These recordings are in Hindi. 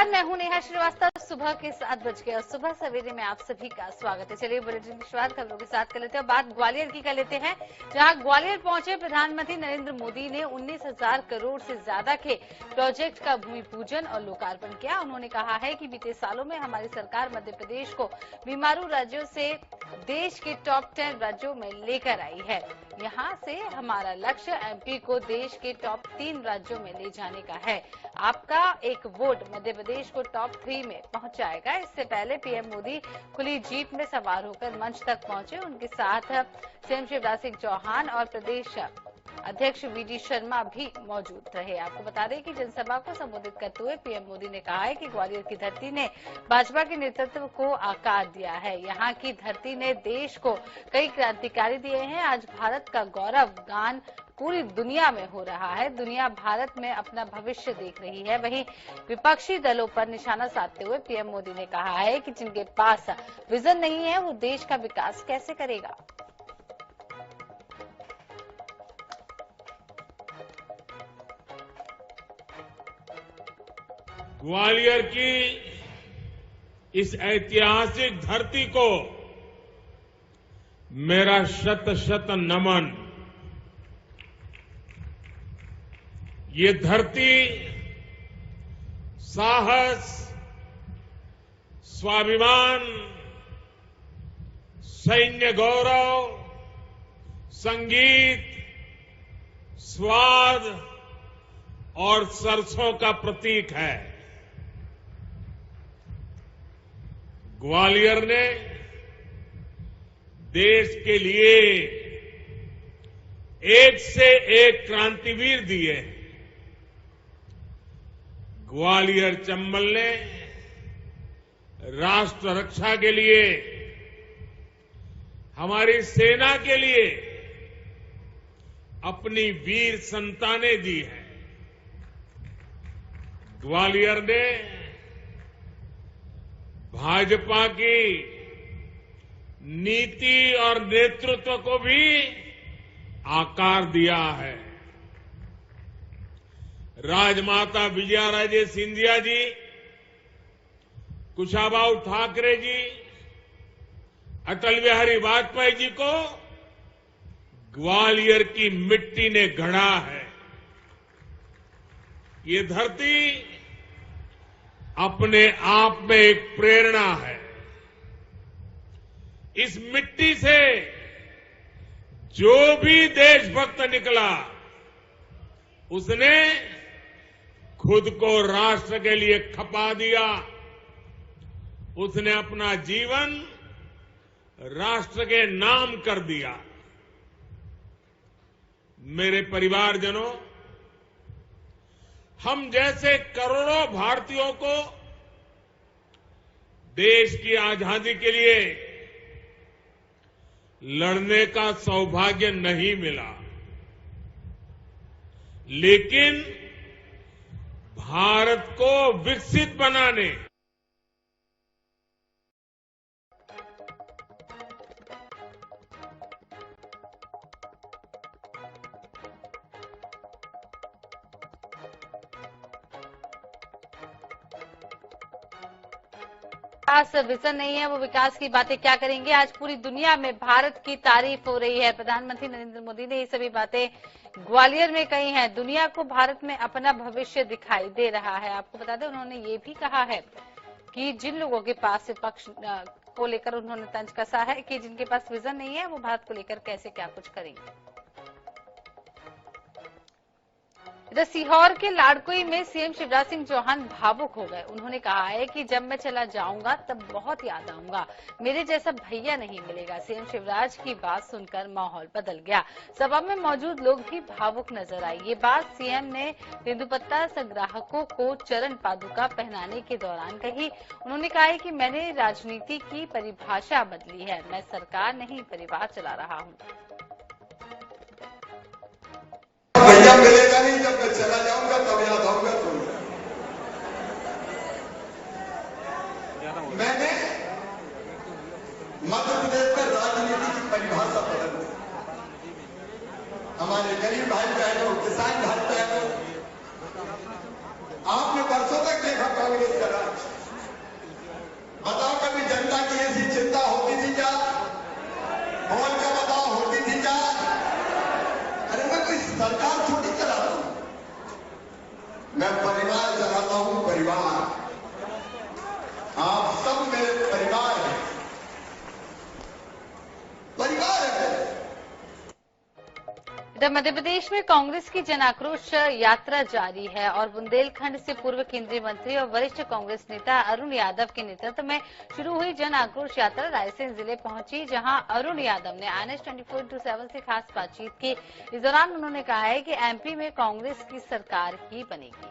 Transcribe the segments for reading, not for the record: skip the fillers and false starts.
नमस्कार, मैं हूं नेहा श्रीवास्तव। सुबह के 7 बज गए और सुबह सवेरे में आप सभी का स्वागत है। चलिए बुलेटिन की शुरुआत खबरों के साथ कर लेते हैं। बात ग्वालियर की कर लेते हैं, जहां ग्वालियर पहुंचे प्रधानमंत्री नरेंद्र मोदी ने 19,000 करोड़ से ज्यादा के प्रोजेक्ट का भूमि पूजन और लोकार्पण किया। उन्होंने कहा है कि बीते सालों में हमारी सरकार मध्य प्रदेश को बीमारू राज्यों से देश के टॉप 10 राज्यों में लेकर आई है। यहां से हमारा लक्ष्य एमपी को देश के टॉप 3 राज्यों में ले जाने का है। आपका एक वोट मध्य प्रदेश को टॉप 3 में पहुंचाएगा। इससे पहले पीएम मोदी खुली जीप में सवार होकर मंच तक पहुंचे। उनके साथ सीएम शिवराज सिंह चौहान और प्रदेश अध्यक्ष वीडी शर्मा भी मौजूद रहे। आपको बता दें कि जनसभा को संबोधित करते हुए पीएम मोदी ने कहा है कि ग्वालियर की धरती ने भाजपा के नेतृत्व को आकार दिया है। यहाँ की धरती ने देश को कई क्रांतिकारी दिए हैं। आज भारत का गौरव गान पूरी दुनिया में हो रहा है। दुनिया भारत में अपना भविष्य देख रही है। वहीं विपक्षी दलों पर निशाना साधते हुए पीएम मोदी ने कहा है कि जिनके पास विजन नहीं है वो देश का विकास कैसे करेगा। ग्वालियर की इस ऐतिहासिक धरती को मेरा शत शत नमन। ये धरती साहस, स्वाभिमान, सैन्य गौरव, संगीत, स्वाद और सरसों का प्रतीक है। ग्वालियर ने देश के लिए एक से एक क्रांतिवीर दिए हैं। ग्वालियर चंबल ने राष्ट्र रक्षा के लिए, हमारी सेना के लिए अपनी वीर संतानें दी हैं। ग्वालियर ने भाजपा की नीति और नेतृत्व को भी आकार दिया है। राजमाता विजयाराजे सिंधिया जी, कुशाभाऊ ठाकरे जी, अटल बिहारी वाजपेयी जी को ग्वालियर की मिट्टी ने गढ़ा है। ये धरती अपने आप में एक प्रेरणा है। इस मिट्टी से जो भी देशभक्त निकला उसने खुद को राष्ट्र के लिए खपा दिया। उसने अपना जीवन राष्ट्र के नाम कर दिया। मेरे परिवारजनों, हम जैसे करोड़ों भारतीयों को देश की आजादी के लिए लड़ने का सौभाग्य नहीं मिला, लेकिन भारत को विकसित बनाने, विजन नहीं है वो विकास की बातें क्या करेंगे। आज पूरी दुनिया में भारत की तारीफ हो रही है। प्रधानमंत्री नरेंद्र मोदी ने ये सभी बातें ग्वालियर में कही हैं। दुनिया को भारत में अपना भविष्य दिखाई दे रहा है। आपको बता दें, उन्होंने ये भी कहा है कि जिन लोगों के पास विपक्ष को लेकर उन्होंने तंज कसा है कि जिनके पास विजन नहीं है वो भारत को लेकर कैसे क्या कुछ करेंगे। इधर सीहोर के लाड़कुई में सीएम शिवराज सिंह चौहान भावुक हो गए। उन्होंने कहा है कि जब मैं चला जाऊंगा तब बहुत याद आऊंगा, मेरे जैसा भैया नहीं मिलेगा। सीएम शिवराज की बात सुनकर माहौल बदल गया। सभा में मौजूद लोग भी भावुक नजर आए। ये बात सीएम ने तेंदुपत्ता संग्राहकों को चरण पादुका पहनाने के दौरान कही। उन्होंने कहा है कि मैंने राजनीति की परिभाषा बदली है। मैं सरकार नहीं परिवार चला रहा हूँ। भैया मिलेगा नहीं, जब मैं चला जाऊंगा तब याद आऊंगा तुम। मैंने मध्य प्रदेश में राजनीति की परिभाषा बदल दी। हमारे गरीब भाई बहनों, किसान भाई बहनों, आपने वर्षों तक देखा कांग्रेस का राज। बताओ कभी जनता की ऐसी चिंता होती थी क्या? बोल का बताओ होती थी क्या? अरे मैं कोई सरकार थोड़ी चलाता हूं, मैं परिवार चलाता हूं, परिवार। आप सब मेरे परिवार हैं, परिवार है। इधर मध्य प्रदेश में कांग्रेस की जन आक्रोश यात्रा जारी है और बुंदेलखंड से पूर्व केंद्रीय मंत्री और वरिष्ठ कांग्रेस नेता अरुण यादव के नेतृत्व में शुरू हुई जन आक्रोश यात्रा रायसेन जिले पहुंची, जहां अरुण यादव ने INS 24/7 से खास बातचीत की। इस दौरान उन्होंने कहा है कि MP में कांग्रेस की सरकार ही बनेगी।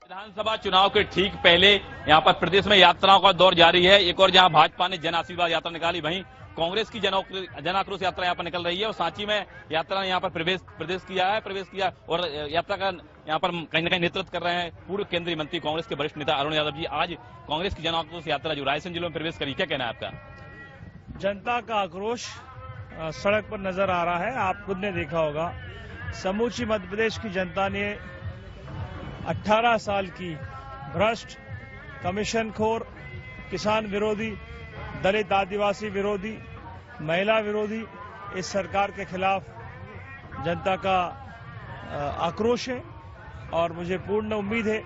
विधानसभा चुनाव के ठीक पहले यहां पर प्रदेश में यात्राओं का दौर जारी है। एक और जहां भाजपा ने जन आशीर्वाद यात्रा निकाली, वहीं कांग्रेस की जन आक्रोश यात्रा यहां पर निकल रही है और सांची में यात्रा ने यहां पर प्रवेश किया और यात्रा का यहां पर कहीं न कहीं नेतृत्व कर रहे हैं पूर्व केंद्रीय मंत्री कांग्रेस के वरिष्ठ नेता अरुण यादव जी। आज कांग्रेस की जन आक्रोश यात्रा जो रायसेन जिले में प्रवेश करी, क्या कहना है आपका? जनता का आक्रोश सड़क पर नजर आ रहा है। आप खुद ने देखा होगा, समूची मध्य प्रदेश की जनता ने 18 साल की भ्रष्ट, कमीशनखोर, किसान विरोधी, दलित आदिवासी विरोधी, महिला विरोधी इस सरकार के खिलाफ जनता का आक्रोश है और मुझे पूर्ण उम्मीद है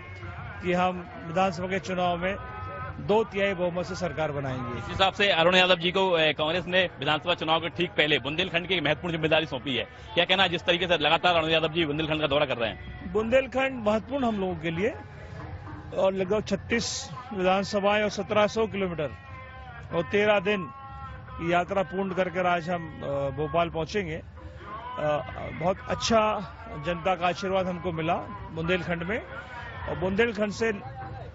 कि हम विधानसभा के चुनाव में 2/3 बहुमत से सरकार बनाएंगे। इस हिसाब से अरुण यादव जी को कांग्रेस ने विधानसभा चुनाव के ठीक पहले बुंदेलखंड की महत्वपूर्ण जिम्मेदारी सौंपी है, क्या कहना है? जिस तरीके से लगातार अरुण यादव जी बुंदेलखंड का दौरा कर रहे हैं। बुंदेलखंड महत्वपूर्ण हम लोगों के लिए और लगभग 36 विधानसभाएं और 1700 किलोमीटर और 13 दिन की यात्रा पूर्ण करके आज हम भोपाल पहुंचेंगे। बहुत अच्छा जनता का आशीर्वाद हमको मिला बुंदेलखंड में और बुंदेलखंड से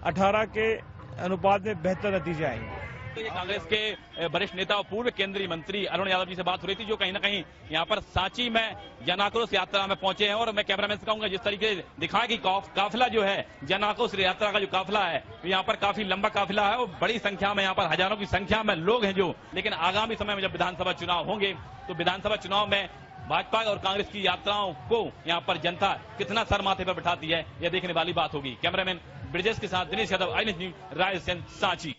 18 के अनुपात में बेहतर नतीजे आएंगे। तो ये कांग्रेस के वरिष्ठ नेता और पूर्व केंद्रीय मंत्री अरुण यादव जी से बात हो रही थी, जो कहीं न कहीं यहाँ पर सांची में जन आक्रोश यात्रा में पहुंचे हैं। और मैं कैमरामैन से कहूंगा जिस तरीके से दिखाया कि काफिला जो है जन आक्रोश यात्रा का जो काफिला है, यहाँ पर काफी लंबा काफिला है और बड़ी संख्या में यहाँ पर हजारों की संख्या में लोग हैं जो। लेकिन आगामी समय में जब विधानसभा चुनाव होंगे तो विधानसभा चुनाव में भाजपा और कांग्रेस की यात्राओं को यहाँ पर जनता कितना सर माथे पर बिठाती है, यह देखने वाली बात होगी। कैमरामैन ब्रिजेश के साथ दिनेश यादव, INS न्यूज, रायसेन, सांची।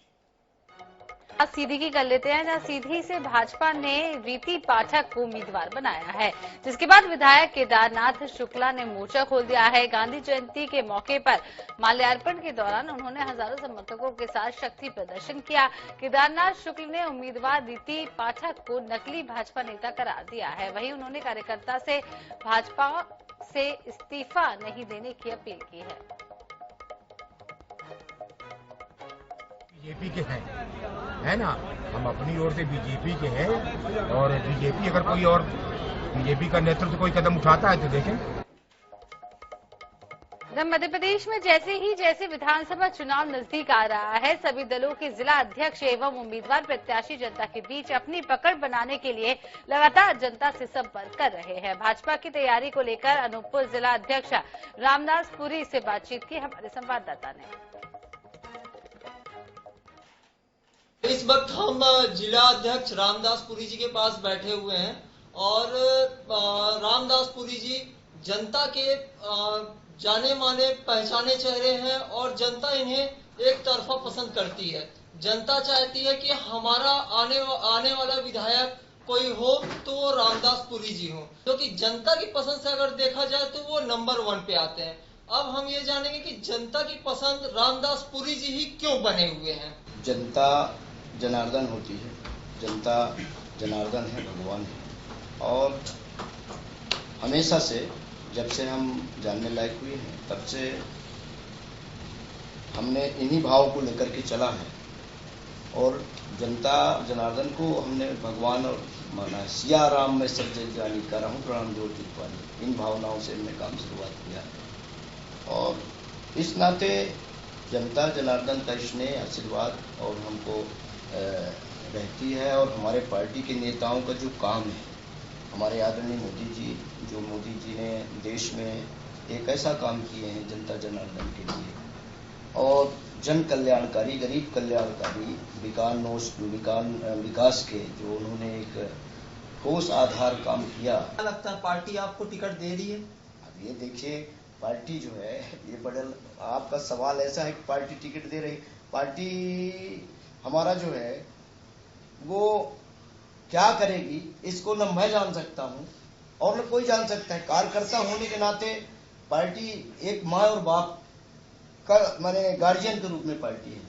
सीधी की कर लेते हैं, जहां सीधी से भाजपा ने रीति पाठक को उम्मीदवार बनाया है, जिसके बाद विधायक केदारनाथ शुक्ला ने मोर्चा खोल दिया है। गांधी जयंती के मौके पर माल्यार्पण के दौरान उन्होंने हजारों समर्थकों के साथ शक्ति प्रदर्शन किया। केदारनाथ शुक्ल ने उम्मीदवार रीति पाठक को नकली भाजपा नेता करार दिया है। वहीं उन्होंने कार्यकर्ता से भाजपा से इस्तीफा नहीं देने की अपील की है। बीजेपी के हैं, है ना, हम अपनी ओर से बीजेपी के हैं और बीजेपी अगर कोई और बीजेपी का नेतृत्व कोई कदम उठाता है तो देखें। मध्य प्रदेश में जैसे विधानसभा चुनाव नजदीक आ रहा है, सभी दलों के जिला अध्यक्ष एवं उम्मीदवार प्रत्याशी जनता के बीच अपनी पकड़ बनाने के लिए लगातार जनता से संपर्क कर रहे हैं। भाजपा की तैयारी को लेकर अनूपपुर जिला अध्यक्ष रामदास पुरी से बातचीत की हमारे संवाददाता ने। इस वक्त हम जिला अध्यक्ष रामदास पुरी जी के पास बैठे हुए हैं और रामदास पुरी जी जनता के जाने माने पहचाने चेहरे हैं और जनता इन्हें एक तरफा पसंद करती है। जनता चाहती है कि हमारा आने वाला विधायक कोई हो तो वो रामदास पुरी जी हो, क्योंकि जनता की पसंद से अगर देखा जाए तो वो नंबर 1 पे आते हैं। अब हम ये जानेंगे कि जनता की पसंद रामदास पुरी जी ही क्यों बने हुए हैं। जनता जनार्दन होती है, जनता जनार्दन है, भगवान है और हमेशा से जब से हम जानने लायक हुए हैं तब से हमने इन्हीं भाव को लेकर के चला है और जनता जनार्दन को हमने भगवान और माना है। सिया राम में सब जग जानी, करहूं प्रणाम ज्योति पानी, इन भावनाओं से हमने काम शुरुआत किया है और इस नाते जनता जनार्दन का स्नेह, आशीर्वाद और हमको रहती है और हमारे पार्टी के नेताओं का जो काम है, हमारे आदरणीय मोदी जी ने देश में एक ऐसा काम किए हैं जनता जनार्दन के लिए और जन कल्याणकारी, गरीब कल्याणकारी, विकास के जो उन्होंने एक ठोस आधार काम किया। क्या लगता है पार्टी आपको टिकट दे रही है? अब ये देखिए, पार्टी जो है ये बदल, आपका सवाल ऐसा है कि पार्टी टिकट दे रही, पार्टी हमारा जो है वो क्या करेगी इसको न मैं जान सकता हूं और न कोई जान सकता है। कार्यकर्ता होने के नाते पार्टी एक माँ और बाप का माने गार्जियन के रूप में पार्टी है।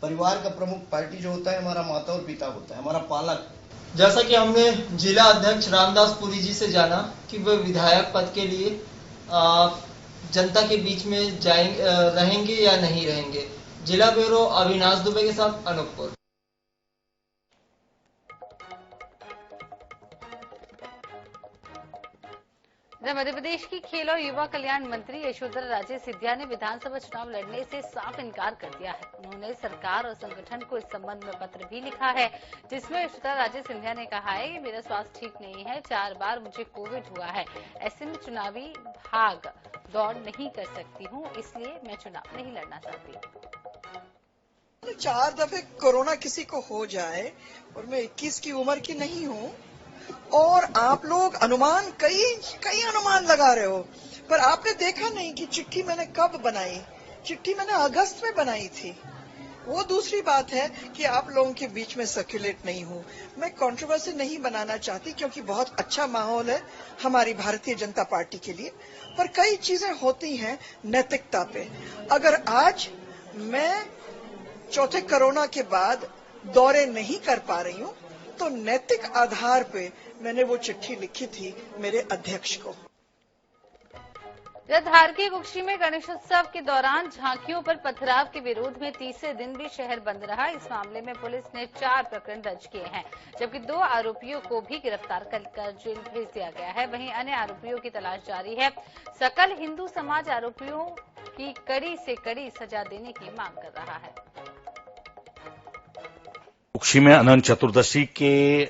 परिवार का प्रमुख पार्टी जो होता है हमारा माता और पिता होता है, हमारा पालक। जैसा कि हमने जिला अध्यक्ष रामदास पुरी जी से जाना कि वे विधायक पद के लिए जनता के बीच में रहेंगे या नहीं रहेंगे। जिला ब्यूरो अविनाश दुबे के साथ अनूपपुर। मध्य प्रदेश की खेल और युवा कल्याण मंत्री यशोधरा राजे सिंधिया ने विधानसभा चुनाव लड़ने से साफ इनकार कर दिया है। उन्होंने सरकार और संगठन को इस संबंध में पत्र भी लिखा है, जिसमें यशोधरा राजे सिंधिया ने कहा है कि मेरा स्वास्थ्य ठीक नहीं है, 4 बार मुझे कोविड हुआ है, ऐसे में चुनावी भाग दौड़ नहीं कर सकती हूं, इसलिए मैं चुनाव नहीं लड़ना चाहती। 4 दफे कोरोना किसी को हो जाए और मैं 21 की उम्र की नहीं हूं और आप लोग अनुमान कई अनुमान लगा रहे हो, पर आपने देखा नहीं कि चिट्ठी मैंने कब बनाई। चिट्ठी मैंने अगस्त में बनाई थी। वो दूसरी बात है कि आप लोगों के बीच में सर्कुलेट नहीं हूं। मैं कंट्रोवर्सी नहीं बनाना चाहती क्योंकि बहुत अच्छा माहौल है हमारी भारतीय जनता पार्टी के लिए, पर कई चीजें होती हैं नैतिकता पे। अगर आज मैं चौथे कोरोना के बाद दौरे नहीं कर पा रही हूं तो नैतिक आधार पे मैंने वो चिट्ठी लिखी थी मेरे अध्यक्ष को। धार के कुक्षी में गणेशोत्सव के दौरान झांकियों पर पथराव के विरोध में तीसरे दिन भी शहर बंद रहा। इस मामले में पुलिस ने 4 प्रकरण दर्ज किए हैं, जबकि 2 आरोपियों को भी गिरफ्तार कर जेल भेज दिया गया है। वहीं अन्य आरोपियों की तलाश जारी है। सकल हिंदू समाज आरोपियों की कड़ी से कड़ी सजा देने की मांग कर रहा है। कुक्षी में अनंत चतुर्दशी के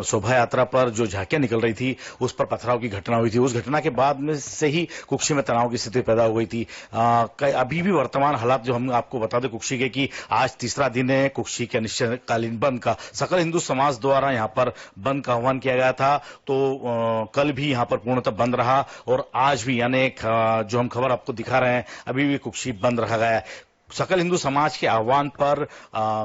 शोभा यात्रा पर जो झांकियां निकल रही थी उस पर पथराव की घटना हुई थी। उस घटना के बाद में से ही कुक्षी में तनाव की स्थिति पैदा हो गई थी। अभी भी वर्तमान हालात जो हम आपको बता दें कुक्षी के कि आज तीसरा दिन है कुक्षी के अनिश्चितकालीन बंद का। सकल हिंदू समाज द्वारा यहां पर बंद का आह्वान किया गया था, तो कल भी यहां पर पूर्णतः बंद रहा और आज भी यानी जो हम खबर आपको दिखा रहे हैं अभी भी कुक्षी बंद रखा गया है। सकल हिंदू समाज के आह्वान पर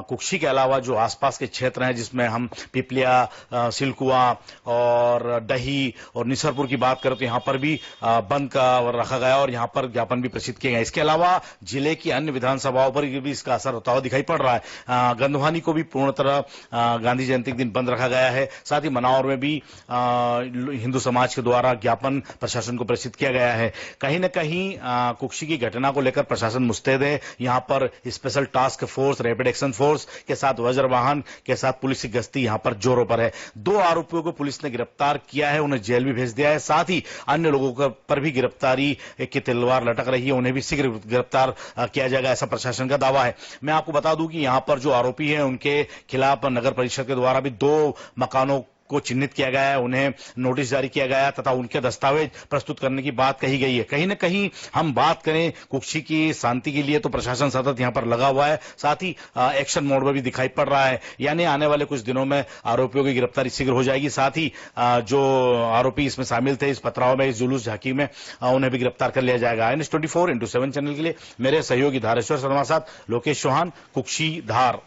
कुक्षी के अलावा जो आसपास के क्षेत्र हैं जिसमें हम पिपलिया, सिलकुआ और डही और निसरपुर की बात करें तो यहां पर भी बंद का रखा गया और यहां पर ज्ञापन भी प्रसिद्ध किए गए। इसके अलावा जिले की अन्य विधानसभाओं पर भी इसका असर होता हुआ दिखाई पड़ रहा है। गंधवानी को भी पूर्ण तरह गांधी जयंती के दिन बंद रखा गया है। साथ ही मनावर में भी हिंदू समाज के द्वारा ज्ञापन प्रशासन को प्रेषित किया गया है। कहीं न कहीं कुक्षी की घटना को लेकर प्रशासन मुस्तैद है। यहां पर special task force, rapid action force के साथ वज्र वाहन के साथ पुलिस की गश्ती यहां पर जोरों पर है। 2 आरोपियों को पुलिस ने गिरफ्तार किया है, उन्हें जेल भी भेज दिया है। साथ ही अन्य लोगों पर भी गिरफ्तारी की तलवार लटक रही है, उन्हें भी शीघ्र गिरफ्तार किया जाएगा, ऐसा प्रशासन का दावा है। मैं आपको बता दूं कि यहां पर जो आरोपी हैं उनके खिलाफ नगर परिषद के द्वारा भी 2 मकानों को चिन्हित किया गया है, उन्हें नोटिस जारी किया गया है तथा उनके दस्तावेज प्रस्तुत करने की बात कही गई है। कहीं न कहीं हम बात करें कुक्षी की शांति के लिए तो प्रशासन सतत यहां पर लगा हुआ है, साथ ही एक्शन मोड में भी दिखाई पड़ रहा है। यानी आने वाले कुछ दिनों में आरोपियों की गिरफ्तारी शीघ्र हो जाएगी। साथ ही जो आरोपी इसमें शामिल थे इस पथराव में, इस जुलूस झांकी में, उन्हें भी गिरफ्तार कर लिया जाएगा। NH24x7 चैनल के लिए मेरे सहयोगी धारेश्वर शर्मा साथ लोकेश चौहान, कुक्षी, धार।